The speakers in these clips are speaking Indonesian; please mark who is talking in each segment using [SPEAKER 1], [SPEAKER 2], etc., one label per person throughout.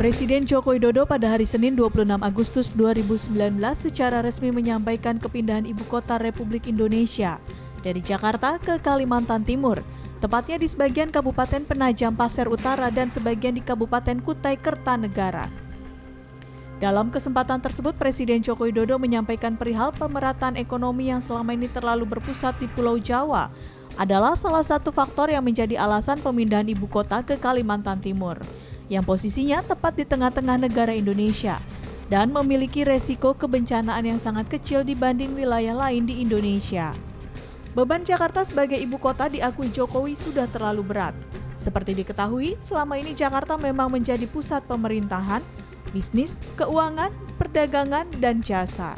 [SPEAKER 1] Presiden Joko Widodo pada hari Senin 26 Agustus 2019 secara resmi menyampaikan kepindahan ibu kota Republik Indonesia dari Jakarta ke Kalimantan Timur, tepatnya di sebagian Kabupaten Penajam Pasir Utara dan sebagian di Kabupaten Kutai Kertanegara. Dalam kesempatan tersebut, Presiden Joko Widodo menyampaikan perihal pemerataan ekonomi yang selama ini terlalu berpusat di Pulau Jawa adalah salah satu faktor yang menjadi alasan pemindahan ibu kota ke Kalimantan Timur, yang posisinya tepat di tengah-tengah negara Indonesia dan memiliki resiko kebencanaan yang sangat kecil dibanding wilayah lain di Indonesia. Beban Jakarta sebagai ibu kota diakui Jokowi sudah terlalu berat. Seperti diketahui, selama ini Jakarta memang menjadi pusat pemerintahan, bisnis, keuangan, perdagangan, dan jasa.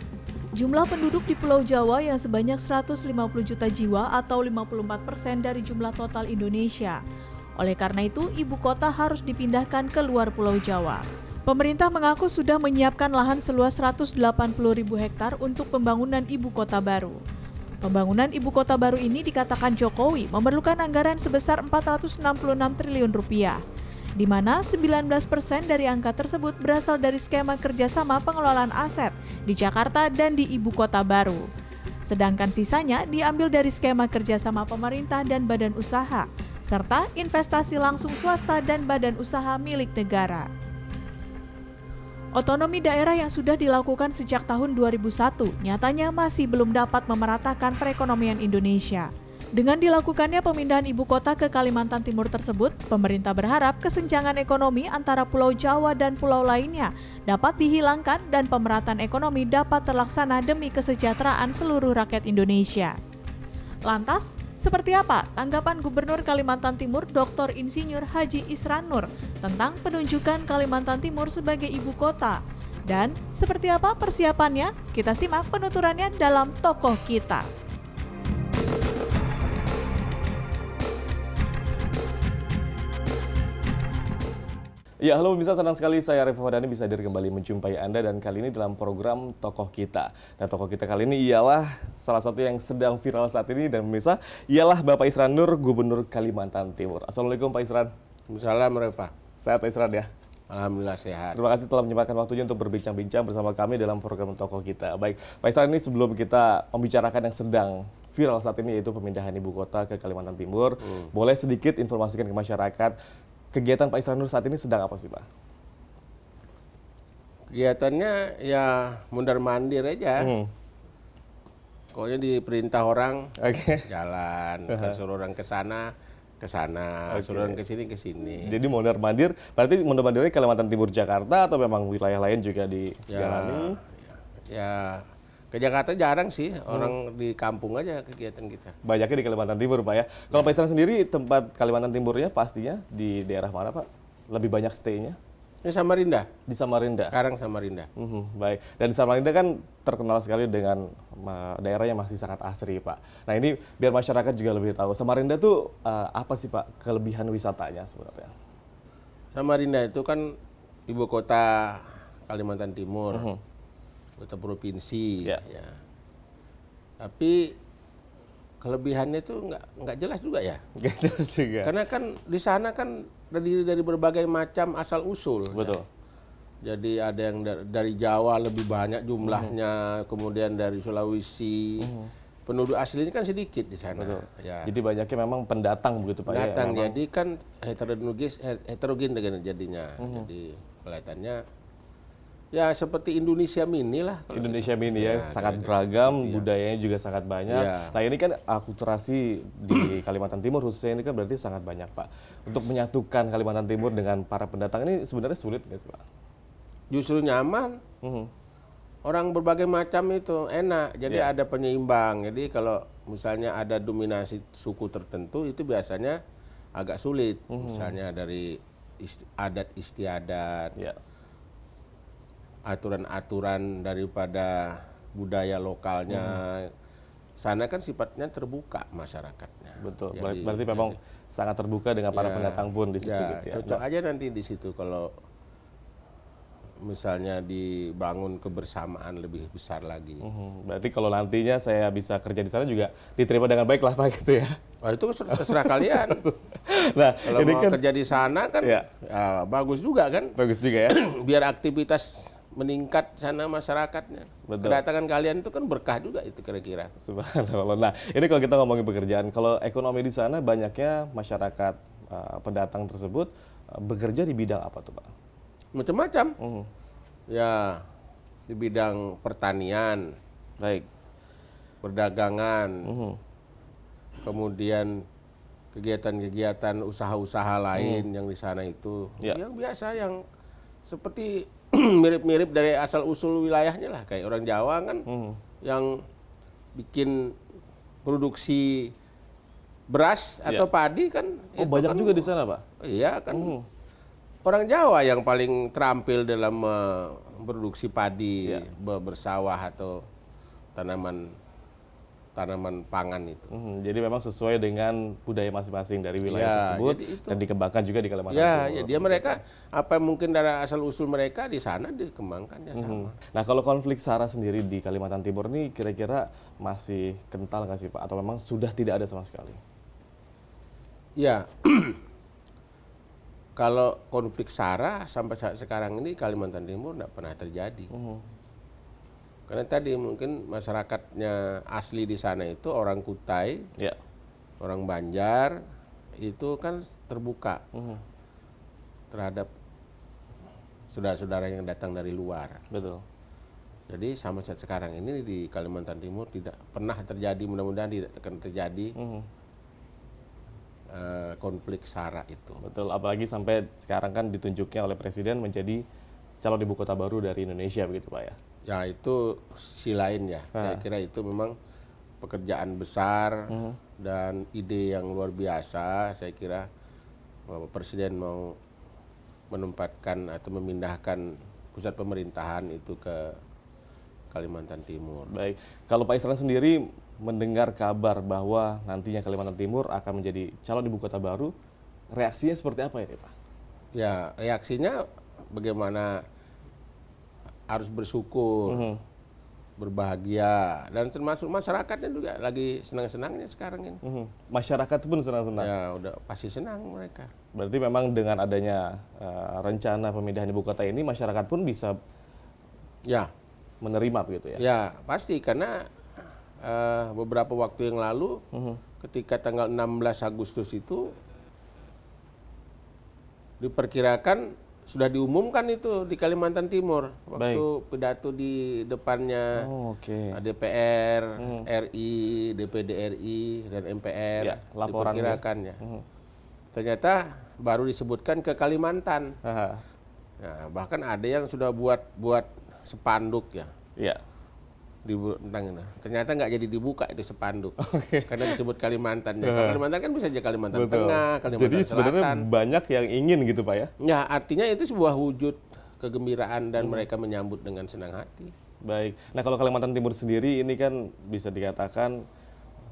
[SPEAKER 1] Jumlah penduduk di Pulau Jawa yang sebanyak 150 juta jiwa atau 54% dari jumlah total Indonesia. Oleh karena itu, ibu kota harus dipindahkan ke luar Pulau Jawa. Pemerintah mengaku sudah menyiapkan lahan seluas 180.000 hektar untuk pembangunan ibu kota baru. Pembangunan ibu kota baru ini dikatakan Jokowi memerlukan anggaran sebesar 466 triliun rupiah, di mana 19% dari angka tersebut berasal dari skema kerjasama pengelolaan aset di Jakarta dan di ibu kota baru. Sedangkan sisanya diambil dari skema kerjasama pemerintah dan badan usaha, serta investasi langsung swasta dan badan usaha milik negara. Otonomi daerah yang sudah dilakukan sejak tahun 2001 nyatanya masih belum dapat memeratakan perekonomian Indonesia. Dengan dilakukannya pemindahan ibu kota ke Kalimantan Timur tersebut, pemerintah berharap kesenjangan ekonomi antara Pulau Jawa dan pulau lainnya dapat dihilangkan dan pemerataan ekonomi dapat terlaksana demi kesejahteraan seluruh rakyat Indonesia. Lantas, seperti apa tanggapan Gubernur Kalimantan Timur Dr. Insinyur Haji Isran Nur tentang penunjukan Kalimantan Timur sebagai ibu kota? Dan seperti apa persiapannya? Kita simak penuturannya dalam Tokoh Kita.
[SPEAKER 2] Ya, halo pemirsa, senang sekali saya Arif Madani bisa hadir kembali menjumpai Anda dan kali ini dalam program Tokoh Kita. Nah, Tokoh Kita kali ini ialah salah satu yang sedang viral saat ini dan pemirsa ialah Bapak Isran Nur, Gubernur Kalimantan Timur. Assalamualaikum Pak Isran.
[SPEAKER 3] Waalaikumsalam Reva.
[SPEAKER 2] Sehat Pak Isran ya?
[SPEAKER 3] Alhamdulillah sehat.
[SPEAKER 2] Terima kasih telah menyempatkan waktunya untuk berbincang-bincang bersama kami dalam program Tokoh Kita. Baik, Pak Isran, ini sebelum kita membicarakan yang sedang viral saat ini yaitu pemindahan ibu kota ke Kalimantan Timur, boleh sedikit informasikan ke masyarakat kegiatan Pak Isran Nur saat ini sedang apa sih Pak?
[SPEAKER 3] Kegiatannya ya mundar-mandir aja. Pokoknya diperintah orang jalan, suruh orang ke sana, suruh orang ke sini.
[SPEAKER 2] Jadi mondar-mandir, berarti mondar-mandirnya Kalimantan Timur Jakarta atau memang wilayah lain juga dijalani?
[SPEAKER 3] Ya, ke Jakarta jarang sih, orang di kampung aja kegiatan kita.
[SPEAKER 2] Banyaknya di Kalimantan Timur Pak ya. Kalau Pak Isran sendiri tempat Kalimantan Timurnya pastinya di daerah mana Pak? Lebih banyak stay-nya?
[SPEAKER 3] Ini Samarinda.
[SPEAKER 2] Di Samarinda?
[SPEAKER 3] Sekarang Samarinda.
[SPEAKER 2] Baik, dan Samarinda kan terkenal sekali dengan daerah yang masih sangat asri Pak. Nah ini biar masyarakat juga lebih tahu, Samarinda tuh apa sih Pak kelebihan wisatanya sebenarnya?
[SPEAKER 3] Samarinda itu kan ibu kota Kalimantan Timur. Kota provinsi, ya. Tapi kelebihannya itu nggak jelas juga ya.
[SPEAKER 2] Nggak jelas juga.
[SPEAKER 3] Karena kan di sana kan dari berbagai macam asal usul.
[SPEAKER 2] Betul.
[SPEAKER 3] Ya. Jadi ada yang dari Jawa lebih banyak jumlahnya, kemudian dari Sulawesi. Penduduk aslinya kan sedikit di sana.
[SPEAKER 2] Betul.
[SPEAKER 3] Ya.
[SPEAKER 2] Jadi banyaknya memang pendatang begitu Pak ya.
[SPEAKER 3] Pendatang, jadi kan heterogen jadinya. Jadi kelihatannya ya seperti Indonesia Mini lah.
[SPEAKER 2] Indonesia Mini ya, sangat beragam, budayanya juga sangat banyak.
[SPEAKER 3] Ya.
[SPEAKER 2] Nah ini kan akulturasi di Kalimantan Timur khususnya ini kan berarti sangat banyak Pak. Untuk menyatukan Kalimantan Timur dengan para pendatang ini sebenarnya sulit nggak sih Pak?
[SPEAKER 3] Justru nyaman. Orang berbagai macam itu enak, jadi ada penyeimbang. Jadi kalau misalnya ada dominasi suku tertentu itu biasanya agak sulit. Misalnya dari adat istiadat,
[SPEAKER 2] Ya,
[SPEAKER 3] aturan-aturan daripada budaya lokalnya. Sana kan sifatnya terbuka masyarakatnya.
[SPEAKER 2] betul.
[SPEAKER 3] Jadi-
[SPEAKER 2] Berarti memang sangat terbuka dengan para
[SPEAKER 3] Ya,
[SPEAKER 2] pendatang pun di situ
[SPEAKER 3] ya,
[SPEAKER 2] gitu ya.
[SPEAKER 3] cocok aja nanti di situ kalau misalnya dibangun kebersamaan lebih besar lagi.
[SPEAKER 2] Berarti kalau nantinya saya bisa kerja di sana juga diterima dengan baik lah Pak gitu ya.
[SPEAKER 3] Wah, itu terserah kalian.
[SPEAKER 2] Nah,
[SPEAKER 3] Kalau
[SPEAKER 2] ini
[SPEAKER 3] mau
[SPEAKER 2] kan
[SPEAKER 3] kerja di sana kan
[SPEAKER 2] Ya.
[SPEAKER 3] ya, bagus juga kan.
[SPEAKER 2] bagus juga ya.
[SPEAKER 3] Biar aktivitas meningkat sana masyarakatnya.
[SPEAKER 2] Betul.
[SPEAKER 3] Kedatangan kalian itu kan berkah juga itu kira-kira.
[SPEAKER 2] Subhanallah. Nah, ini kalau kita ngomongin pekerjaan, kalau ekonomi di sana banyaknya masyarakat pendatang tersebut bekerja di bidang apa tuh Pak?
[SPEAKER 3] Macam-macam. Ya, di bidang pertanian,
[SPEAKER 2] Baik.
[SPEAKER 3] perdagangan, kemudian kegiatan-kegiatan usaha-usaha lain yang di sana itu.
[SPEAKER 2] Ya.
[SPEAKER 3] Yang biasa, yang seperti mirip-mirip dari asal-usul wilayahnya lah. Kayak orang Jawa kan yang bikin produksi beras atau padi kan.
[SPEAKER 2] Oh,
[SPEAKER 3] itu
[SPEAKER 2] banyak
[SPEAKER 3] kan,
[SPEAKER 2] juga di sana Pak?
[SPEAKER 3] Iya kan. Orang Jawa yang paling terampil dalam produksi padi, bersawah atau tanaman pangan itu.
[SPEAKER 2] Jadi memang sesuai dengan budaya masing-masing dari wilayah
[SPEAKER 3] Ya,
[SPEAKER 2] tersebut
[SPEAKER 3] jadi itu.
[SPEAKER 2] dan dikembangkan juga di Kalimantan
[SPEAKER 3] Ya,
[SPEAKER 2] Timur.
[SPEAKER 3] ya dia mereka apa mungkin dari asal usul mereka di sana dikembangkan ya sama.
[SPEAKER 2] Nah, kalau konflik SARA sendiri di Kalimantan Timur ini kira-kira masih kental nggak sih Pak? Atau memang sudah tidak ada sama sekali?
[SPEAKER 3] Ya, kalau konflik SARA sampai saat sekarang ini Kalimantan Timur tidak pernah terjadi. Karena tadi mungkin masyarakatnya asli di sana itu orang Kutai,
[SPEAKER 2] Ya.
[SPEAKER 3] orang Banjar, itu kan terbuka terhadap saudara-saudara yang datang dari luar.
[SPEAKER 2] Betul.
[SPEAKER 3] Jadi sampai saat sekarang ini di Kalimantan Timur tidak pernah terjadi, mudah-mudahan tidak akan terjadi konflik SARA itu.
[SPEAKER 2] Betul, apalagi sampai sekarang kan ditunjuknya oleh Presiden menjadi calon ibu kota baru dari Indonesia begitu Pak ya?
[SPEAKER 3] Ya itu sisi lain ya. Saya kira itu memang pekerjaan besar dan ide yang luar biasa. Saya kira Bapak Presiden mau menempatkan atau memindahkan pusat pemerintahan itu ke Kalimantan Timur.
[SPEAKER 2] Baik, kalau Pak Isran sendiri mendengar kabar bahwa nantinya Kalimantan Timur akan menjadi calon ibu kota baru, reaksinya seperti apa ini Pak?
[SPEAKER 3] Ya reaksinya bagaimana, harus bersyukur, berbahagia, dan termasuk masyarakatnya juga lagi senang-senangnya sekarang ini.
[SPEAKER 2] Masyarakat pun senang-senang.
[SPEAKER 3] Ya udah pasti senang mereka.
[SPEAKER 2] Berarti memang dengan adanya rencana pemindahan ibu kota ini, masyarakat pun bisa
[SPEAKER 3] Ya,
[SPEAKER 2] menerima begitu ya?
[SPEAKER 3] ya pasti karena beberapa waktu yang lalu ketika tanggal 16 Agustus itu diperkirakan sudah diumumkan itu di Kalimantan Timur waktu pidato di depannya
[SPEAKER 2] Oh, oke.
[SPEAKER 3] DPR, RI, DPD RI dan MPR
[SPEAKER 2] Ya, laporannya.
[SPEAKER 3] diperkirakan ya. Ternyata baru disebutkan ke Kalimantan.
[SPEAKER 2] Aha.
[SPEAKER 3] Nah, bahkan ada yang sudah buat spanduk ya.
[SPEAKER 2] Iya.
[SPEAKER 3] Tentang itu. Ternyata nggak jadi dibuka itu spanduk karena disebut Kalimantan. Ya, kalau Kalimantan kan bisa aja Kalimantan
[SPEAKER 2] Betul.
[SPEAKER 3] Tengah, Kalimantan
[SPEAKER 2] Jadi sebenarnya
[SPEAKER 3] Selatan.
[SPEAKER 2] banyak yang ingin gitu Pak ya?
[SPEAKER 3] Ya artinya itu sebuah wujud kegembiraan dan mereka menyambut dengan senang hati.
[SPEAKER 2] Baik. Nah kalau Kalimantan Timur sendiri ini kan bisa dikatakan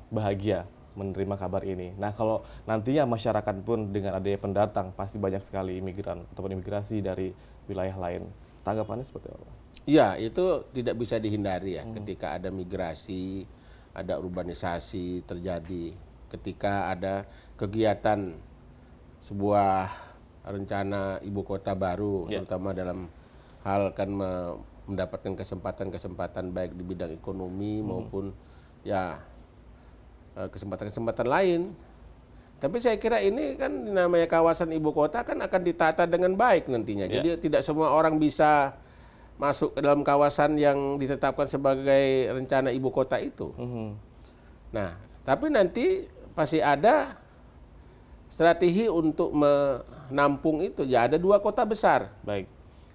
[SPEAKER 2] bahagia menerima kabar ini. Nah kalau nantinya masyarakat pun dengan adanya pendatang pasti banyak sekali imigran ataupun imigrasi dari wilayah lain. Tanggapannya seperti apa?
[SPEAKER 3] Ya itu tidak bisa dihindari ya ketika ada migrasi, ada urbanisasi terjadi, ketika ada kegiatan sebuah rencana ibu kota baru, terutama dalam hal kan mendapatkan kesempatan-kesempatan baik di bidang ekonomi maupun ya kesempatan-kesempatan lain. Tapi saya kira ini kan namanya kawasan ibu kota kan akan ditata dengan baik nantinya. Jadi tidak semua orang bisa masuk ke dalam kawasan yang ditetapkan sebagai rencana ibu kota itu. Nah, tapi nanti pasti ada strategi untuk menampung itu. Ya ada 2 kota besar.
[SPEAKER 2] Baik.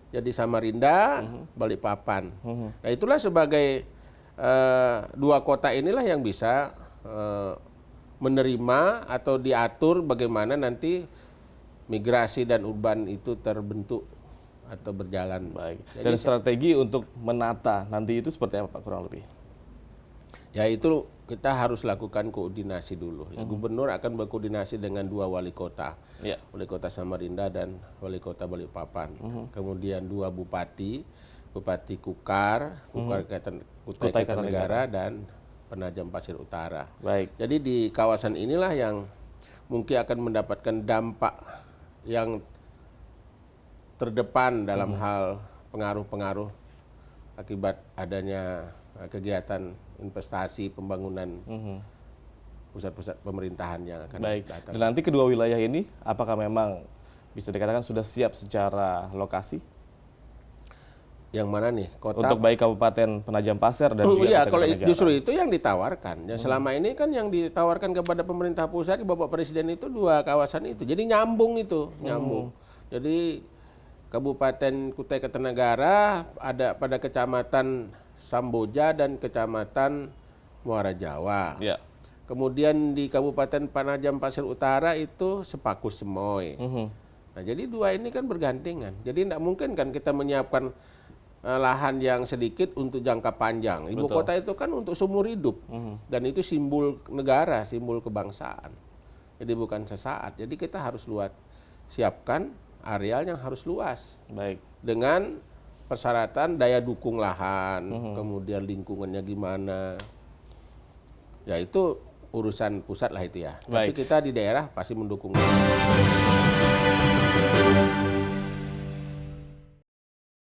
[SPEAKER 3] Jadi Samarinda, Balikpapan. Nah itulah sebagai 2 kota inilah yang bisa menerima atau diatur bagaimana nanti migrasi dan urban itu terbentuk atau berjalan.
[SPEAKER 2] Baik.
[SPEAKER 3] Jadi
[SPEAKER 2] Dan strategi untuk menata nanti itu seperti apa Pak kurang lebih?
[SPEAKER 3] ya itu kita harus lakukan koordinasi dulu. Ya, Gubernur akan berkoordinasi dengan 2 wali kota,
[SPEAKER 2] Ya.
[SPEAKER 3] wali kota Samarinda dan wali kota Balikpapan. Kemudian 2 bupati, Bupati Kukar, Kutai Kartanegara dan Penajam Pasir Utara.
[SPEAKER 2] Baik.
[SPEAKER 3] Jadi di kawasan inilah yang mungkin akan mendapatkan dampak yang terdepan dalam hal pengaruh-pengaruh akibat adanya kegiatan investasi pembangunan pusat-pusat pemerintahan yang akan
[SPEAKER 2] Baik.
[SPEAKER 3] datang.
[SPEAKER 2] Dan nanti kedua wilayah ini apakah memang bisa dikatakan sudah siap secara lokasi
[SPEAKER 3] Yang mana nih? Kota
[SPEAKER 2] untuk baik Kabupaten Penajam Pasir dan juga
[SPEAKER 3] iya,
[SPEAKER 2] Kutai
[SPEAKER 3] kalau
[SPEAKER 2] Kartanegara?
[SPEAKER 3] justru itu yang ditawarkan. Yang selama ini kan yang ditawarkan kepada pemerintah pusat, Bapak Presiden itu 2 kawasan itu. Jadi nyambung itu, nyambung. Jadi Kabupaten Kutai Kartanegara ada pada Kecamatan Samboja dan Kecamatan Muara Jawa.
[SPEAKER 2] Ya.
[SPEAKER 3] Kemudian di Kabupaten Penajam Pasir Utara itu Sepaku Semoy. Nah, jadi 2 ini kan bergandengan. Jadi tidak mungkin kan kita menyiapkan lahan yang sedikit untuk jangka panjang. Ibu
[SPEAKER 2] Betul.
[SPEAKER 3] kota itu kan untuk seumur hidup. Dan itu simbol negara, simbol kebangsaan. Jadi bukan sesaat. Jadi kita harus siapkan areal yang harus luas.
[SPEAKER 2] Baik.
[SPEAKER 3] Dengan persyaratan daya dukung lahan, kemudian lingkungannya gimana. Ya itu urusan pusat lah itu ya.
[SPEAKER 2] Baik.
[SPEAKER 3] Tapi kita di daerah pasti mendukung.